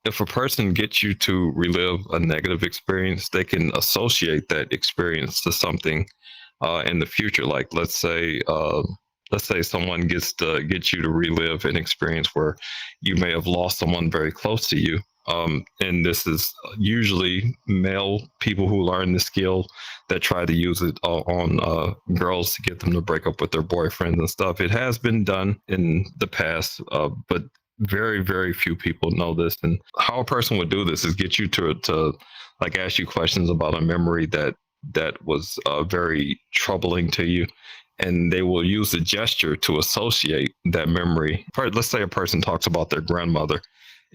if a person gets you to relive a negative experience, they can associate that experience to something in the future. Like let's say someone gets you to relive an experience where you may have lost someone very close to you. And this is usually male people who learn the skill that try to use it on girls to get them to break up with their boyfriends and stuff. It has been done in the past, but very, very few people know this. And how a person would do this is get you to like ask you questions about a memory that was very troubling to you, and they will use a gesture to associate that memory. Let's say a person talks about their grandmother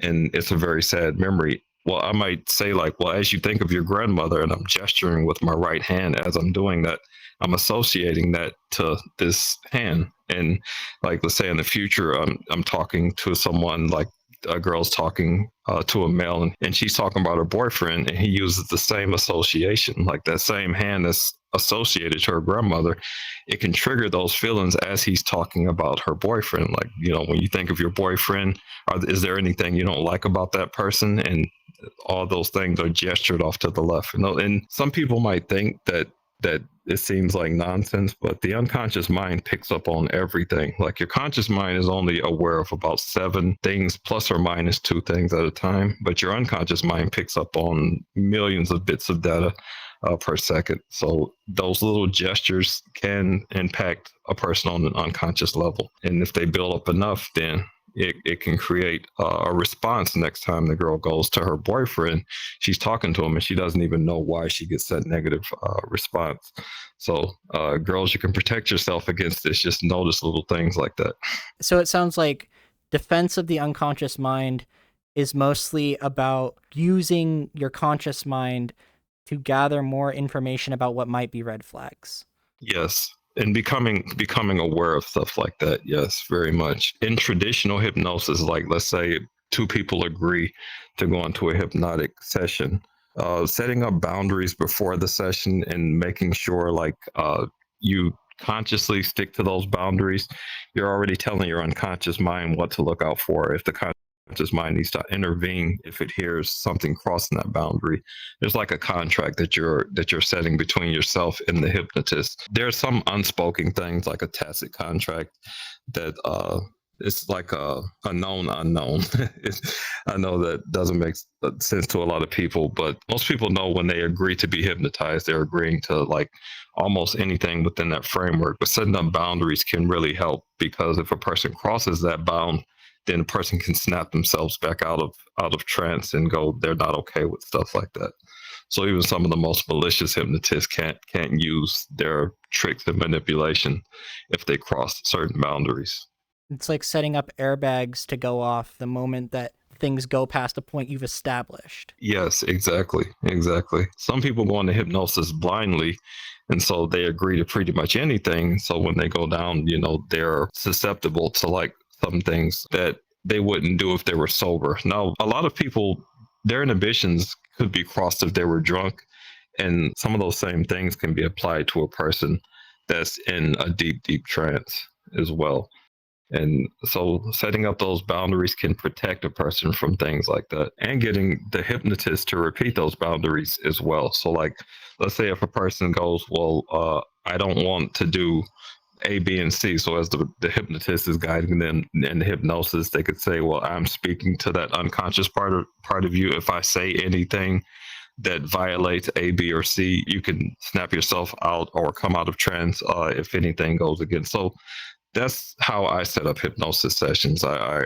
and it's a very sad memory. Well, I might say, like, well, as you think of your grandmother, and I'm gesturing with my right hand as I'm doing that, I'm associating that to this hand. And like, let's say in the future, I'm talking to someone, like a girl's talking to a male, and she's talking about her boyfriend, and he uses the same association, like that same hand that's associated to her grandmother. It can trigger those feelings as he's talking about her boyfriend. Like, you know, when you think of your boyfriend, is there anything you don't like about that person? And all those things are gestured off to the left. You know, and some people might think that it seems like nonsense, but the unconscious mind picks up on everything. Like your conscious mind is only aware of about 7 things plus or minus 2 things at a time, but your unconscious mind picks up on millions of bits of data per second. So those little gestures can impact a person on an unconscious level. And if they build up enough, then it can create a response next time the girl goes to her boyfriend. She's talking to him and she doesn't even know why she gets that negative response. So girls, you can protect yourself against this. Just notice little things like that. So it sounds like defense of the unconscious mind is mostly about using your conscious mind to gather more information about what might be red flags. Yes. And becoming aware of stuff like that. Yes, very much. In traditional hypnosis, like let's say 2 people agree to go into a hypnotic session, setting up boundaries before the session and making sure like you consciously stick to those boundaries, you're already telling your unconscious mind what to look out for. If the conscious mind needs to intervene if it hears something crossing that boundary, there's like a contract that you're setting between yourself and the hypnotist. There's some unspoken things like a tacit contract that it's like a known unknown. I know that doesn't make sense to a lot of people, but most people know when they agree to be hypnotized, they're agreeing to like almost anything within that framework. But setting up boundaries can really help, because if a person crosses that bound, then a person can snap themselves back out of trance and go, they're not okay with stuff like that. So even some of the most malicious hypnotists can't use their tricks and manipulation if they cross certain boundaries. It's like setting up airbags to go off the moment that things go past a point you've established. Yes, exactly. Exactly. Some people go into hypnosis blindly, and so they agree to pretty much anything. So when they go down, you know, they're susceptible to like some things that they wouldn't do if they were sober. Now, a lot of people, their inhibitions could be crossed if they were drunk, and some of those same things can be applied to a person that's in a deep, deep trance as well. And so setting up those boundaries can protect a person from things like that, and getting the hypnotist to repeat those boundaries as well. So like, let's say if a person goes, well, I don't want to do A, B, and C. So as the hypnotist is guiding them in the hypnosis, they could say, well, I'm speaking to that unconscious part of you. If I say anything that violates A, B, or C, you can snap yourself out or come out of trance if anything goes against. So that's how I set up hypnosis sessions. I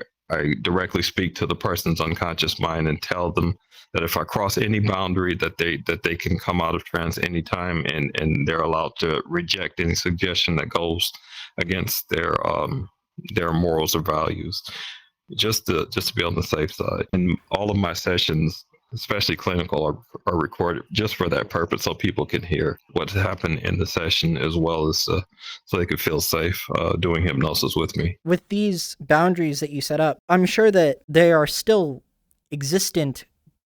directly speak to the person's unconscious mind and tell them that if I cross any boundary, that they can come out of trance anytime, and they're allowed to reject any suggestion that goes against their morals or values, just to be on the safe side. And all of my sessions, especially clinical, are recorded just for that purpose, so people can hear what happened in the session, as well as so they could feel safe doing hypnosis with me. With these boundaries that you set up, I'm sure that they are still existent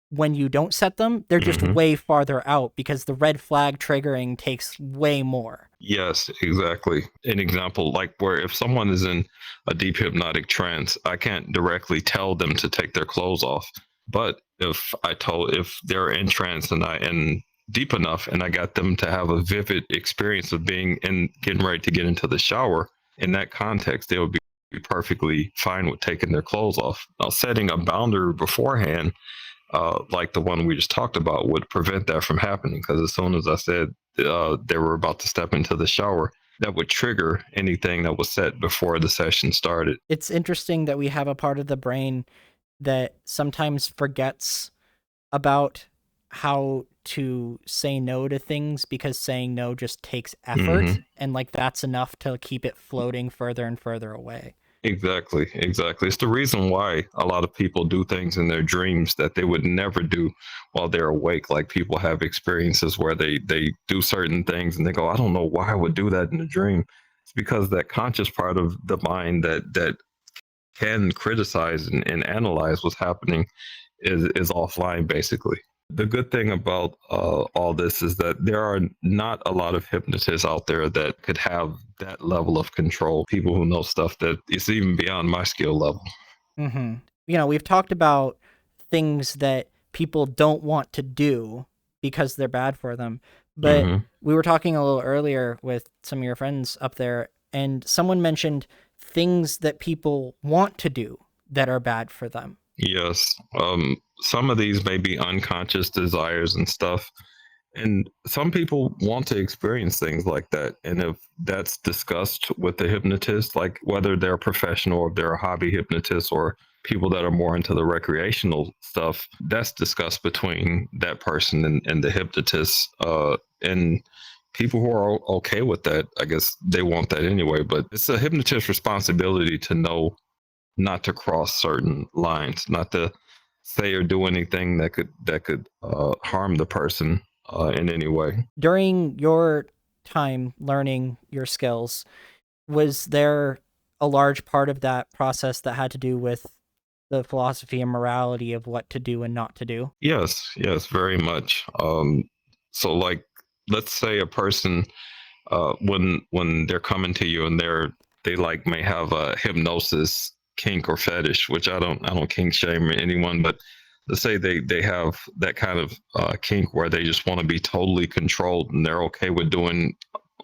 when you don't set them. They're just way farther out because the red flag triggering takes way more. Yes, exactly. An example, like where if someone is in a deep hypnotic trance, I can't directly tell them to take their clothes off, But if they're in trance and deep enough, and I got them to have a vivid experience of being in, getting ready to get into the shower, in that context, they would be perfectly fine with taking their clothes off. Now, setting a boundary beforehand, like the one we just talked about, would prevent that from happening. Because as soon as I said they were about to step into the shower, that would trigger anything that was set before the session started. It's interesting that we have a part of the brain that sometimes forgets about how to say no to things because saying no just takes effort, Hmm. and like that's enough to keep it floating further and further away. Exactly, exactly. It's the reason why a lot of people do things in their dreams that they would never do while they're awake. Like people have experiences where they do certain things and they go, I don't know why I would do that in a dream. It's because that conscious part of the mind that can criticize and analyze what's happening is offline basically. The good thing about all this is that there are not a lot of hypnotists out there that could have that level of control. People who know stuff that is even beyond my skill level. Mm-hmm. You know, we've talked about things that people don't want to do because they're bad for them. But Hmm. we were talking a little earlier with some of your friends up there, and someone mentioned things that people want to do that are bad for them. Yes. Some of these may be unconscious desires and stuff. And some people want to experience things like that. And if that's discussed with the hypnotist, like whether they're a professional or if they're a hobby hypnotist or people that are more into the recreational stuff, that's discussed between that person and the hypnotist. And people who are okay with that, I guess they want that anyway. But it's a hypnotist's responsibility to know not to cross certain lines, not to say or do anything that could harm the person in any way. During your time learning your skills, was there a large part of that process that had to do with the philosophy and morality of what to do and not to do? Yes, yes, very much. So, like, let's say a person when they're coming to you and they like may have a hypnosis kink or fetish, which I don't kink shame anyone, but let's say they have that kind of kink where they just want to be totally controlled and they're okay with doing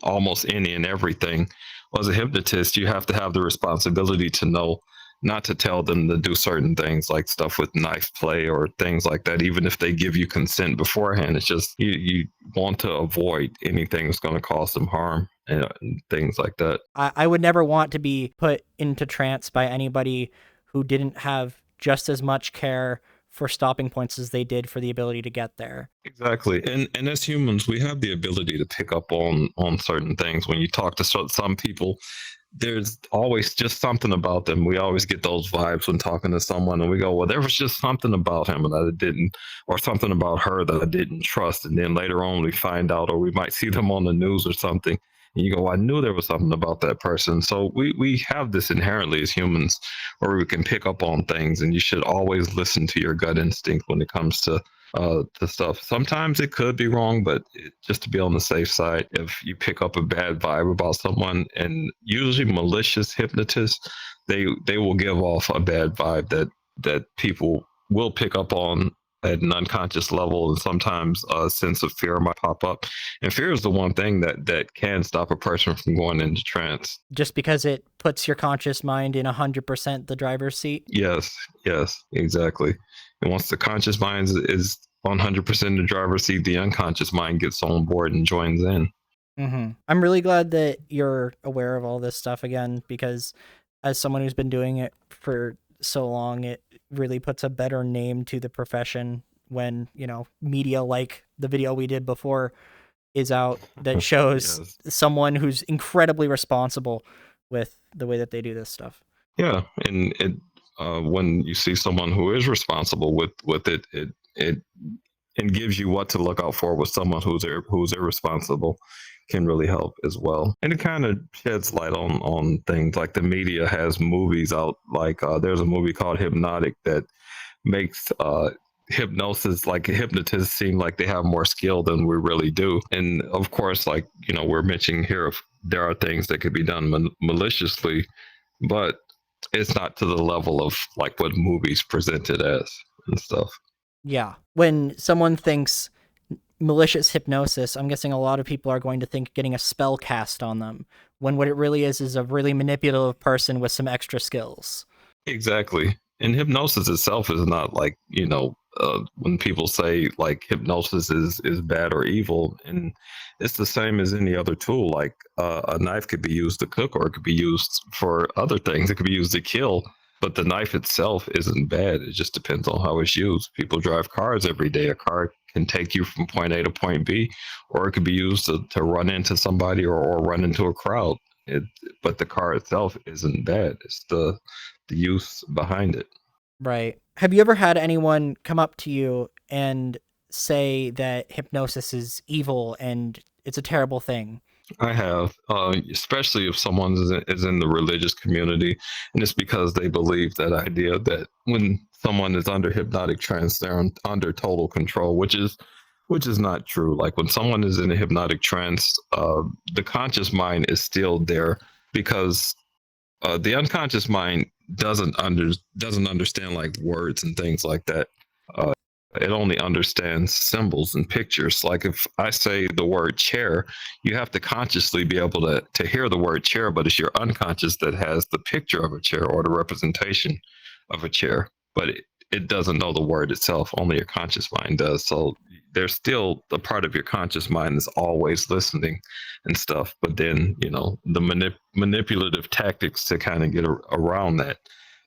almost any and everything. Well, as a hypnotist, you have to have the responsibility to know not to tell them to do certain things like stuff with knife play or things like that, even if they give you consent beforehand. It's just you want to avoid anything that's going to cause them harm and things like that. I would never want to be put into trance by anybody who didn't have just as much care for stopping points as they did for the ability to get there. Exactly. And as humans, we have the ability to pick up on certain things. When you talk to some people, there's always just something about them. We always get those vibes when talking to someone, and we go, well, there was just something about him that I didn't, or something about her that I didn't trust. And then later on, we find out, or we might see them on the news or something. And you go, I knew there was something about that person. So we have this inherently as humans where we can pick up on things, and you should always listen to your gut instinct when it comes to stuff. Sometimes it could be wrong, but just to be on the safe side, if you pick up a bad vibe about someone, and usually malicious hypnotists, they will give off a bad vibe that people will pick up on at an unconscious level, and sometimes a sense of fear might pop up. And fear is the one thing that can stop a person from going into trance. Just because it puts your conscious mind in 100% the driver's seat. Yes, yes, exactly. And once the conscious mind is 100% the driver's seat, the unconscious mind gets on board and joins in. I'm really glad that you're aware of all this stuff again, because as someone who's been doing it for so long, it really puts a better name to the profession when, you know, media like the video we did before is out that shows Yes. someone who's incredibly responsible with the way that they do this stuff. Yeah, and when you see someone who is responsible with it and gives you what to look out for with someone who's irresponsible can really help as well. And it kind of sheds light on things like the media has movies out. Like there's a movie called Hypnotic that makes hypnosis, like hypnotists, seem like they have more skill than we really do. And of course, like we're mentioning here, if there are things that could be done maliciously, but it's not to the level of like what movies present it as. and stuff. Yeah. When someone thinks malicious hypnosis, I'm guessing a lot of people are going to think getting a spell cast on them, when what it really is a really manipulative person with some extra skills. Exactly. And hypnosis itself is not like, when people say like hypnosis is bad or evil, and it's the same as any other tool. Like a knife could be used to cook, or it could be used for other things. It could be used to kill, but the knife itself isn't bad. It just depends on how it's used. People drive cars every day. A car can take you from point A to point B, or it could be used to run into somebody, or run into a crowd. It, but the car itself isn't bad. It's the use behind it. Right. Have you ever had anyone come up to you and say that hypnosis is evil and it's a terrible thing? I have, especially if someone is in the religious community, and it's because they believe that idea that when someone is under hypnotic trance, they're under total control, which is not true. Like when someone is in a hypnotic trance, the conscious mind is still there, because the unconscious mind doesn't understand like words and things like that. Uh, it only understands symbols and pictures. Like if I say the word chair, you have to consciously be able to hear the word chair, but it's your unconscious that has the picture of a chair or the representation of a chair. But it doesn't know the word itself. Only your conscious mind does. So there's still a part of your conscious mind is always listening and stuff. But then, the manipulative tactics to kind of get around that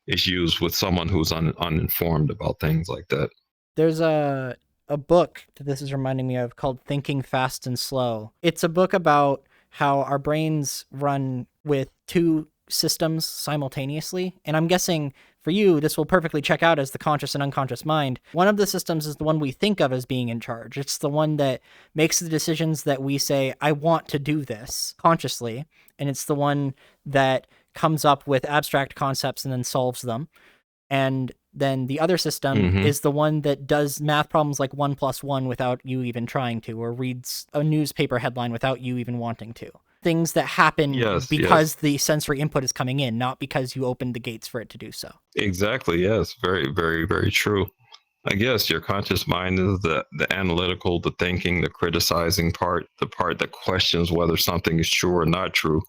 is used with someone who's uninformed about things like that. There's a book that this is reminding me of called Thinking Fast and Slow. It's a book about how our brains run with two systems simultaneously. And I'm guessing for you, this will perfectly check out as the conscious and unconscious mind. One of the systems is the one we think of as being in charge. It's the one that makes the decisions that we say, I want to do this consciously. And it's the one that comes up with abstract concepts and then solves them. And then the other system Mm-hmm. is the one that does math problems like 1+1 without you even trying to, or reads a newspaper headline without you even wanting to. Things that happen Yes, because yes, the sensory input is coming in, not because you opened the gates for it to do so. exactly. Yes, very, very, very true. I guess your conscious mind is the analytical, the thinking, the criticizing part, the part that questions whether something is true or not true.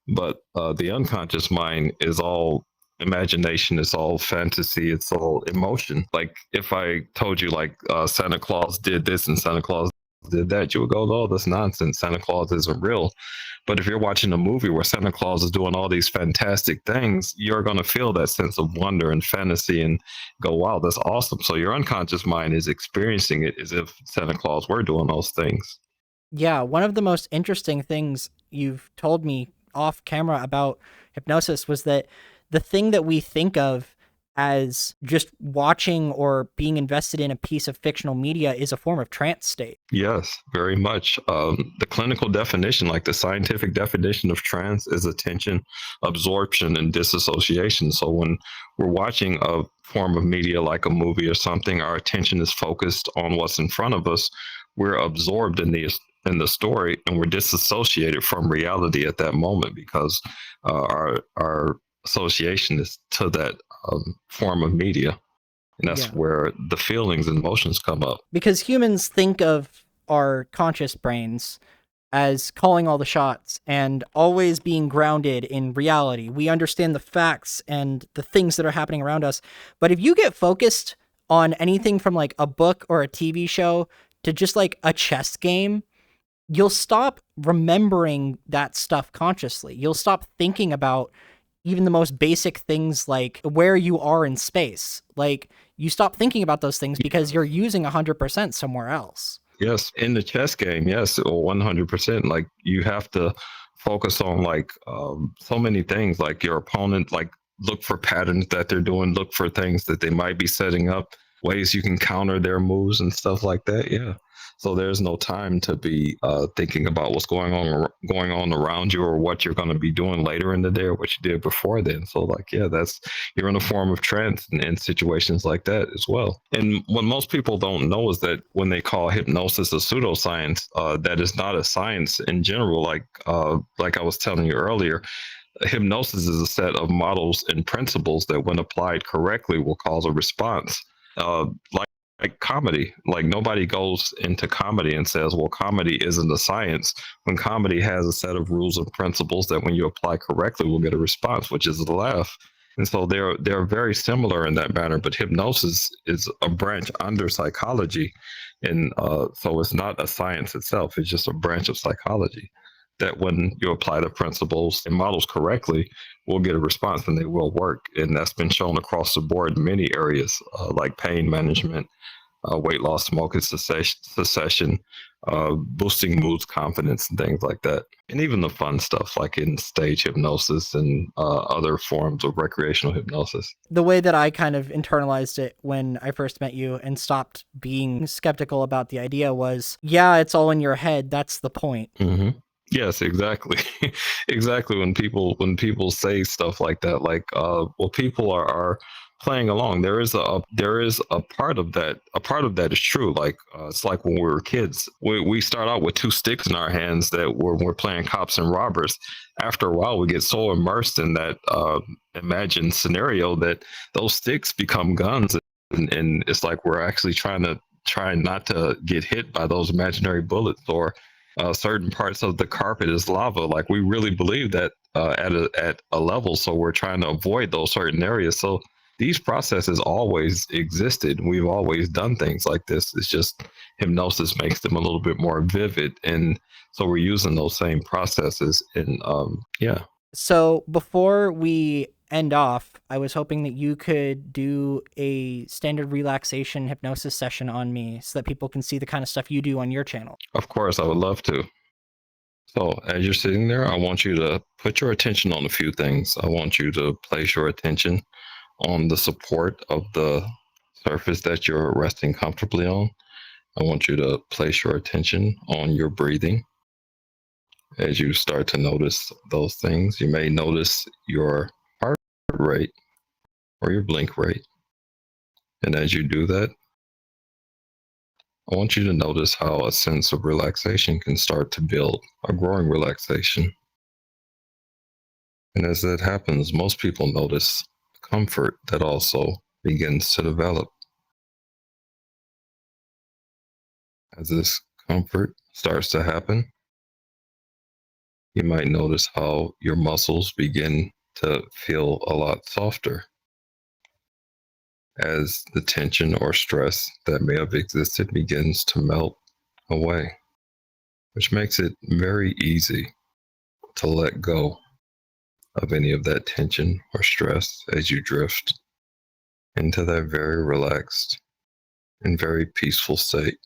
But the unconscious mind is all imagination, it's all fantasy, it's all emotion. Like if I told you like Santa Claus did this and Santa Claus did that, you would go, oh, that's nonsense. Santa Claus isn't real. But if you're watching a movie where Santa Claus is doing all these fantastic things, you're going to feel that sense of wonder and fantasy and go, wow, that's awesome. So your unconscious mind is experiencing it as if Santa Claus were doing those things. Yeah, one of the most interesting things you've told me off camera about hypnosis was that the thing that we think of as just watching or being invested in a piece of fictional media is a form of trance state. Yes, very much. The clinical definition, like the scientific definition of trance, is attention, absorption, and disassociation. So when we're watching a form of media like a movie or something, our attention is focused on what's in front of us. We're absorbed in the story, and we're disassociated from reality at that moment because our association is to that form of media, and that's Yeah. where the feelings and emotions come up. Because humans think of our conscious brains as calling all the shots and always being grounded in reality. We understand the facts and the things that are happening around us. But if you get focused on anything from like a book or a TV show to just like a chess game, you'll stop remembering that stuff consciously. You'll stop thinking about even the most basic things like where you are in space. Like you stop thinking about those things because you're using 100% somewhere else. Yes, in the chess game, yes, or 100%. Like you have to focus on like so many things. Like your opponent, like look for patterns that they're doing, look for things that they might be setting up, ways you can counter their moves and stuff like that. Yeah. So there's no time to be thinking about what's going on around you, or what you're going to be doing later in the day, or what you did before then. So like, yeah, that's you're in a form of trance in situations like that as well. And what most people don't know is that when they call hypnosis a pseudoscience, that is not a science in general. Like I was telling you earlier, hypnosis is a set of models and principles that, when applied correctly, will cause a response. uh, like like comedy. Like nobody goes into comedy and says, "Well, comedy isn't a science." When comedy has a set of rules and principles that, when you apply correctly, will get a response, which is a laugh. And so they're very similar in that manner. But hypnosis is a branch under psychology, and so it's not a science itself. It's just a branch of psychology that, when you apply the principles and models correctly, will get a response and they will work. And that's been shown across the board in many areas, like pain management, weight loss, smoking cessation, boosting moods, confidence, and things like that. And even the fun stuff like in stage hypnosis and other forms of recreational hypnosis. The way that I kind of internalized it when I first met you and stopped being skeptical about the idea was, yeah, it's all in your head. That's the point. Mm-hmm. Yes, exactly. Exactly. When people say stuff like that, like well, people are playing along. There is a part of that. A part of that is true. Like it's like when we were kids. We start out with two sticks in our hands that we're playing cops and robbers. After a while, we get so immersed in that imagined scenario that those sticks become guns, and it's like we're actually trying not to get hit by those imaginary bullets, or certain parts of the carpet is lava. Like we really believe that at a level, so we're trying to avoid those certain areas. So these processes always existed. We've always done things like this. It's just hypnosis makes them a little bit more vivid, and so we're using those same processes. And yeah. So before we end off, I was hoping that you could do a standard relaxation hypnosis session on me so that people can see the kind of stuff you do on your channel. Of course, I would love to. So, as you're sitting there, I want you to put your attention on a few things. I want you to place your attention on the support of the surface that you're resting comfortably on. I want you to place your attention on your breathing. As you start to notice those things, you may notice your heart rate or your blink rate. And as you do that, I want you to notice how a sense of relaxation can start to build, a growing relaxation. And as that happens, most people notice comfort that also begins to develop. As this comfort starts to happen, you might notice how your muscles begin to feel a lot softer as the tension or stress that may have existed begins to melt away, which makes it very easy to let go of any of that tension or stress as you drift into that very relaxed and very peaceful state.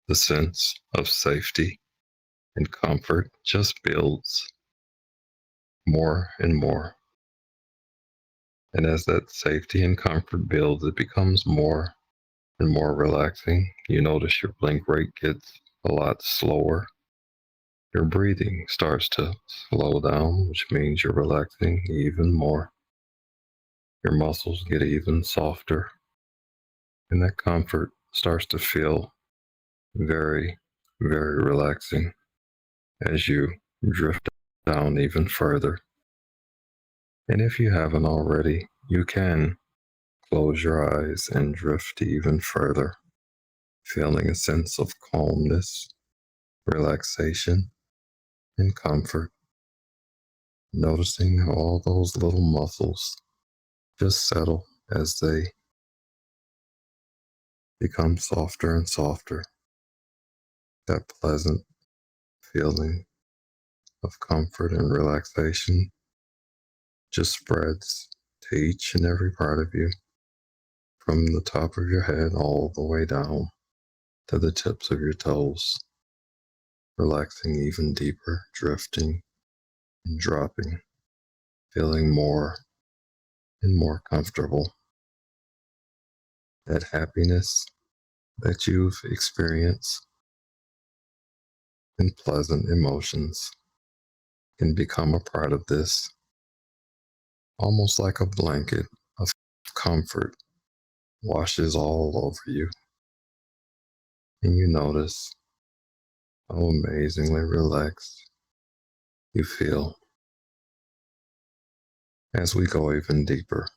The sense of safety and comfort just builds more and more. And as that safety and comfort builds, it becomes more and more relaxing. You notice your blink rate gets a lot slower. Your breathing starts to slow down, which means you're relaxing even more. Your muscles get even softer, and that comfort starts to feel very, very relaxing as you drift down even further. And if you haven't already, you can close your eyes and drift even further, feeling a sense of calmness, relaxation, and comfort. Noticing how all those little muscles just settle as they become softer and softer. That pleasant feeling of comfort and relaxation just spreads to each and every part of you, from the top of your head all the way down to the tips of your toes, relaxing even deeper, drifting and dropping, feeling more and more comfortable. That happiness that you've experienced and pleasant emotions can become a part of this, almost like a blanket of comfort washes all over you. And you notice how amazingly relaxed you feel. As we go even deeper,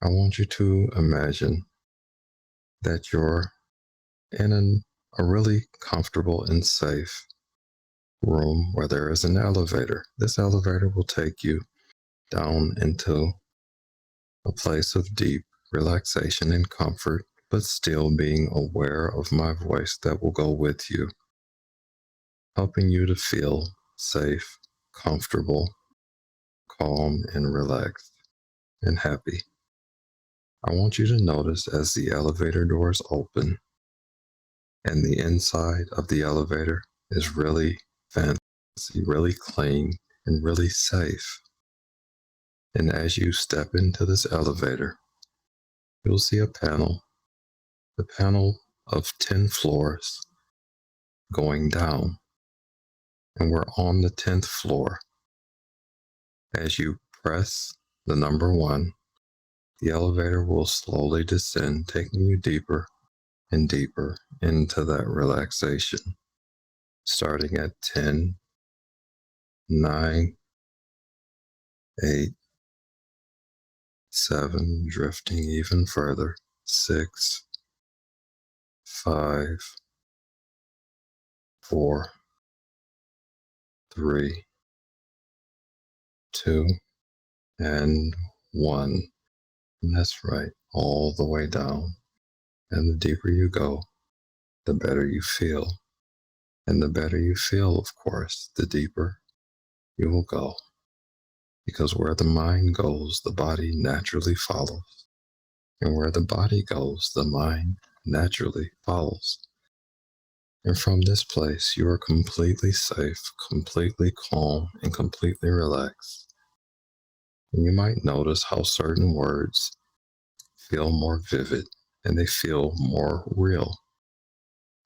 I want you to imagine that you're in a really comfortable and safe room where there is an elevator. This elevator will take you down into a place of deep relaxation and comfort, but still being aware of my voice that will go with you, helping you to feel safe, comfortable, calm, and relaxed and happy. I want you to notice as the elevator doors open and the inside of the elevator is really fancy, really clean, and really safe. And as you step into this elevator, you'll see a panel of 10 floors going down. And we're on the 10th floor. As you press the number 1, the elevator will slowly descend, taking you deeper and deeper into that relaxation, starting at 10, 9, 8, 7, drifting even further, 6, 5, 4, 3, 2, and 1. And that's right, all the way down. And the deeper you go, the better you feel. And the better you feel, of course, the deeper you will go. Because where the mind goes, the body naturally follows. And where the body goes, the mind naturally follows. And from this place, you are completely safe, completely calm, and completely relaxed. And you might notice how certain words feel more vivid and they feel more real,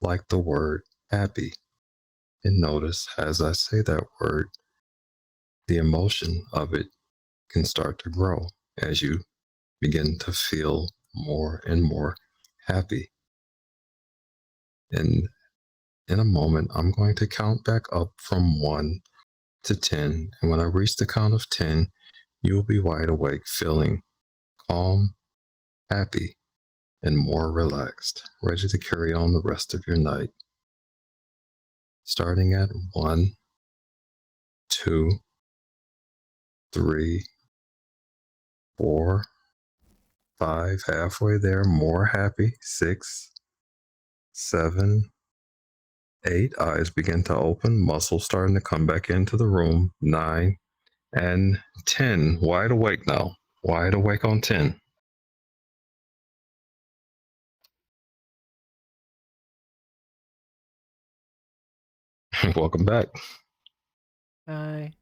like the word happy. And notice as I say that word, the emotion of it can start to grow as you begin to feel more and more happy. And in a moment, I'm going to count back up from 1 to 10. And when I reach the count of 10, you will be wide awake, feeling calm, happy, and more relaxed, ready to carry on the rest of your night. Starting at 1, 2, 3, 4, 5, halfway there, more happy, 6, 7, 8, eyes begin to open, muscles starting to come back into the room, 9, and 10, wide awake now, wide awake on 10. Welcome back. Bye.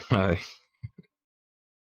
Hi.